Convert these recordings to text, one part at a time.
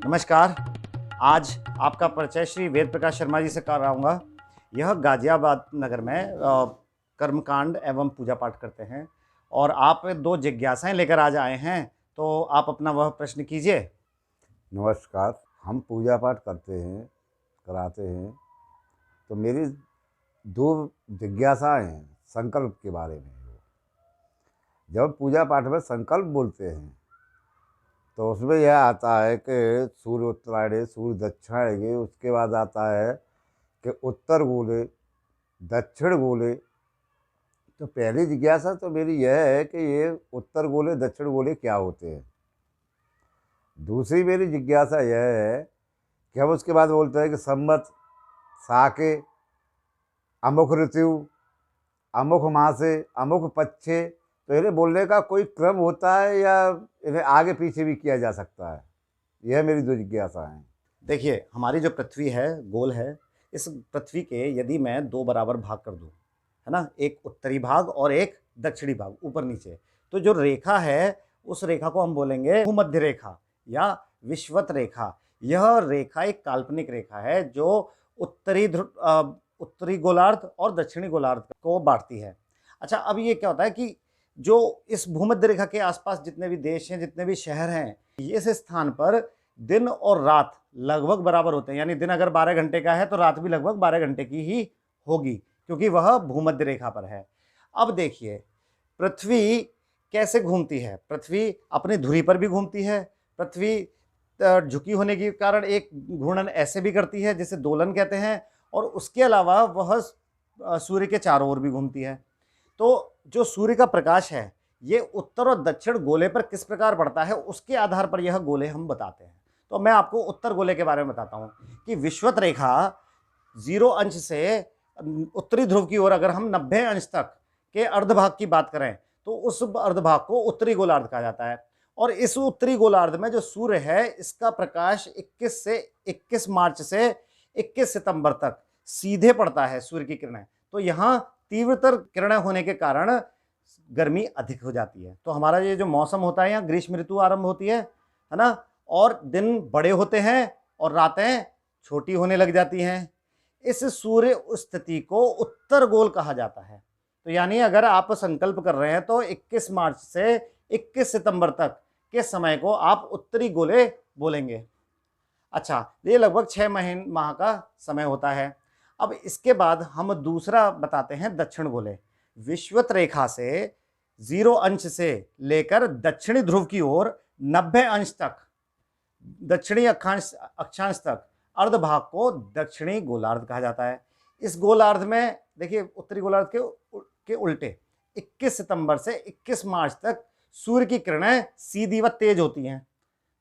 नमस्कार। आज आपका परिचय श्री वेद प्रकाश शर्मा जी से कराऊंगा। यह गाजियाबाद नगर में कर्मकांड एवं पूजा पाठ करते हैं और आप दो जिज्ञासाएं लेकर आज आए हैं, तो आप अपना वह प्रश्न कीजिए। नमस्कार। हम पूजा पाठ करते हैं, कराते हैं, तो मेरी दो जिज्ञासाएं हैं संकल्प के बारे में। जब पूजा पाठ में संकल्प बोलते हैं तो उसमें यह आता है कि सूर्य उत्तरायणे सूर्य दक्षिणायणे, उसके बाद आता है कि उत्तर गोले दक्षिण गोले। तो पहली जिज्ञासा तो मेरी यह है कि ये उत्तर गोले दक्षिण गोले क्या होते हैं। दूसरी मेरी जिज्ञासा यह है कि हम उसके बाद बोलते हैं कि संवत, साके, अमुक ऋतु, अमुक मासे, अमुक पक्षे। तो इन्हें बोलने का कोई क्रम होता है या इन्हें आगे पीछे भी किया जा सकता है? यह मेरी दो जिज्ञासा हैं। देखिए, हमारी जो पृथ्वी है गोल है। इस पृथ्वी के यदि मैं दो बराबर भाग कर दूं, है ना, एक उत्तरी भाग और एक दक्षिणी भाग, ऊपर नीचे, तो जो रेखा है उस रेखा को हम बोलेंगे भूमध्य रेखा या विषुवत रेखा। यह रेखा एक काल्पनिक रेखा है जो उत्तरी गोलार्ध और दक्षिणी गोलार्ध को बांटती है। अच्छा, अब ये क्या होता है कि जो इस भूमध्य रेखा के आसपास जितने भी देश हैं, जितने भी शहर हैं, इस स्थान पर दिन और रात लगभग बराबर होते हैं। यानी दिन अगर 12 घंटे का है तो रात भी लगभग 12 घंटे की ही होगी, क्योंकि वह भूमध्य रेखा पर है। अब देखिए, पृथ्वी कैसे घूमती है। पृथ्वी अपनी धुरी पर भी घूमती है। पृथ्वी झुकी होने के कारण एक घूर्णन ऐसे भी करती है जिसे दोलन कहते हैं, और उसके अलावा वह सूर्य के चारों ओर भी घूमती है। तो जो सूर्य का प्रकाश है ये उत्तर और दक्षिण गोले पर किस प्रकार पड़ता है, उसके आधार पर यह गोले हम बताते हैं। तो मैं आपको उत्तर गोले के बारे में बताता हूं कि विषुवत रेखा 0 अंश से उत्तरी ध्रुव की ओर अगर हम 90 अंश तक के अर्धभाग की बात करें तो उस अर्धभाग को उत्तरी गोलार्ध कहा जाता है। और इस उत्तरी गोलार्ध में जो सूर्य है इसका प्रकाश 21 मार्च से 21 सितंबर तक सीधे पड़ता है सूर्य की किरणें। तो यहाँ तीव्रतर किरणें होने के कारण गर्मी अधिक हो जाती है। तो हमारा ये जो मौसम होता है, यहाँ ग्रीष्म ऋतु आरंभ होती है ना, और दिन बड़े होते हैं और रातें छोटी होने लग जाती हैं। इस सूर्य स्थिति को उत्तर गोल कहा जाता है। तो यानी अगर आप संकल्प कर रहे हैं तो 21 मार्च से 21 सितंबर तक के समय को आप उत्तरी गोले बोलेंगे। अच्छा, ये लगभग 6 माह का समय होता है। अब इसके बाद हम दूसरा बताते हैं दक्षिण गोले। विषुवत रेखा से 0 अंश से लेकर दक्षिणी ध्रुव की ओर 90 अंश तक, दक्षिणी अक्षांश तक अर्धभाग को दक्षिणी गोलार्ध कहा जाता है। इस गोलार्ध में देखिए, उत्तरी गोलार्ध के उल्टे 21 सितंबर से 21 मार्च तक सूर्य की किरणें सीधी व तेज होती हैं।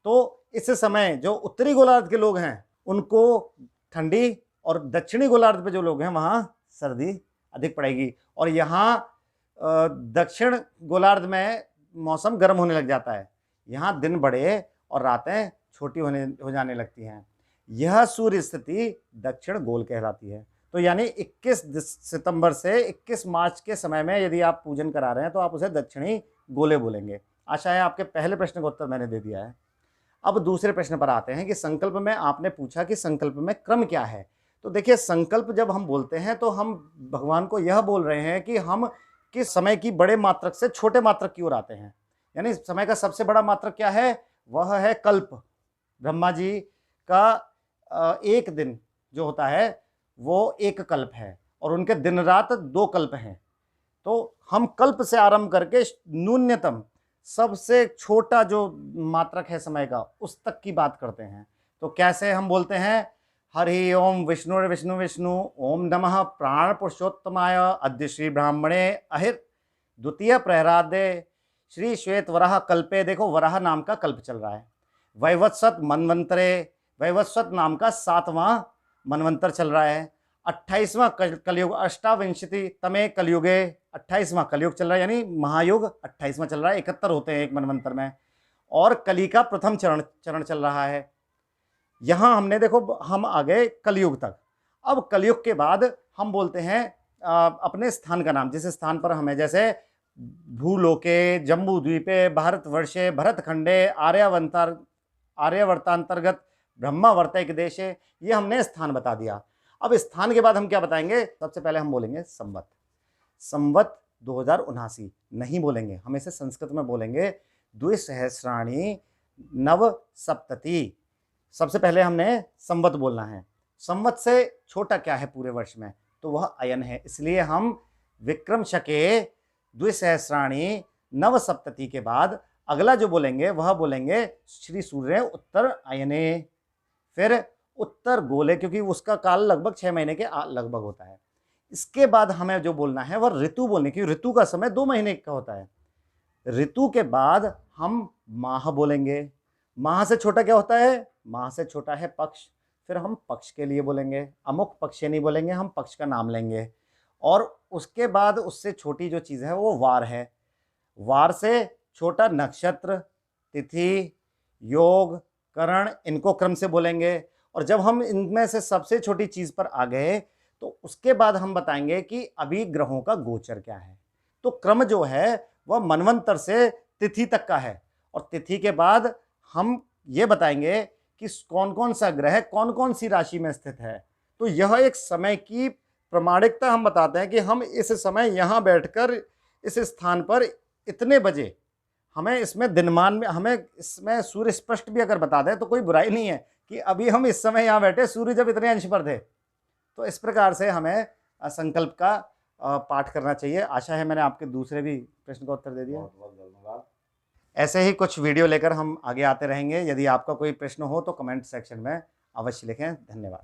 तो इस समय जो उत्तरी गोलार्ध के लोग हैं उनको ठंडी, और दक्षिणी गोलार्ध पे जो लोग हैं वहां सर्दी अधिक पड़ेगी। और यहाँ दक्षिण गोलार्ध में मौसम गर्म होने लग जाता है। यहाँ दिन बड़े और रातें छोटी हो जाने लगती हैं। यह सूर्य स्थिति दक्षिण गोल कहलाती है। तो यानी 21 सितंबर से 21 मार्च के समय में यदि आप पूजन करा रहे हैं तो आप उसे दक्षिणी गोले बोलेंगे। आशा है आपके पहले प्रश्न का उत्तर मैंने दे दिया है। अब दूसरे प्रश्न पर आते हैं कि संकल्प में आपने पूछा कि संकल्प में क्रम क्या है। तो देखिए, संकल्प जब हम बोलते हैं तो हम भगवान को यह बोल रहे हैं कि हम किस समय की बड़े मात्रक से छोटे मात्रक की ओर आते हैं। यानी समय का सबसे बड़ा मात्रक क्या है, वह है कल्प। ब्रह्मा जी का एक दिन जो होता है वो एक कल्प है और उनके दिन रात 2 कल्प हैं। तो हम कल्प से आरंभ करके न्यूनतम सबसे छोटा जो मात्रक है समय का, उस तक की बात करते हैं। तो कैसे हम बोलते हैं, हरि ओम विष्णु विष्णु विष्णु ओम नमः प्राण पुरुषोत्तमाय अद्य श्री ब्राह्मणे अहिर द्वितीय प्रहरादे श्री श्वेत वराह कल्पे। देखो, वराह नाम का कल्प चल रहा है। वैवत्सत मनवंतरे, वैवस्वत नाम का 7वां मनवंतर चल रहा है। 28वां कलयुग, अष्टाविंशति तमे कलयुगे 28वां कलयुग चल रहा है, यानी महायुग 28वां चल रहा है। 71 होते हैं एक मनवंतर में। और कली का प्रथम चरण चल रहा है। यहां हमने देखो, हम आ गए कलयुग तक। अब कलयुग के बाद हम बोलते हैं अपने स्थान का नाम, जिस स्थान पर हमें, जैसे भूलोके, जम्बू द्वीपे, भारतवर्षे, भरतखंडे, आर्यावर्तांतर्गत ब्रह्मा वर्तैक देशे, ये हमने स्थान बता दिया। अब स्थान के बाद हम क्या बताएंगे? सबसे पहले हम बोलेंगे संवत। संवत 2079 नहीं बोलेंगे, हम इसे संस्कृत में बोलेंगे द्विसहस्राणी नवसप्तति। सबसे पहले हमने संवत बोलना है। संवत से छोटा क्या है पूरे वर्ष में? तो वह अयन है, इसलिए हम विक्रम शके द्विसहस्राणी नवसप्तति के बाद अगला जो बोलेंगे वह बोलेंगे श्री सूर्य उत्तर अयने, फिर उत्तर गोले, क्योंकि उसका काल लगभग 6 महीने के लगभग होता है। इसके बाद हमें जो बोलना है वह ऋतु बोलने, क्योंकि ऋतु का समय 2 महीने का होता है। ऋतु के बाद हम माह बोलेंगे। माह से छोटा क्या होता है? माह से छोटा है पक्ष, फिर हम पक्ष के लिए बोलेंगे, अमुक पक्ष नहीं बोलेंगे, हम पक्ष का नाम लेंगे। और उसके बाद उससे छोटी जो चीज़ है वो वार है। वार से छोटा नक्षत्र, तिथि, योग, करण, इनको क्रम से बोलेंगे। और जब हम इनमें से सबसे छोटी चीज़ पर आ गए तो उसके बाद हम बताएंगे कि अभी ग्रहों का गोचर क्या है। तो क्रम जो है वह मनवंतर से तिथि तक का है, और तिथि के बाद हम ये बताएंगे कि कौन कौन सा ग्रह कौन कौन सी राशि में स्थित है। तो यह एक समय की प्रमाणिकता हम बताते हैं कि हम इस समय यहाँ बैठकर इस स्थान पर इतने बजे, हमें इसमें दिनमान में, हमें इसमें सूर्य स्पष्ट भी अगर बता दें तो कोई बुराई नहीं है कि अभी हम इस समय यहाँ बैठे, सूर्य जब इतने अंश पर थे। तो इस प्रकार से हमें संकल्प का पाठ करना चाहिए। आशा है मैंने आपके दूसरे भी प्रश्न का उत्तर दे दिया। बहुत बहुत धन्यवाद। ऐसे ही कुछ वीडियो लेकर हम आगे आते रहेंगे। यदि आपका कोई प्रश्न हो तो कमेंट सेक्शन में अवश्य लिखें। धन्यवाद।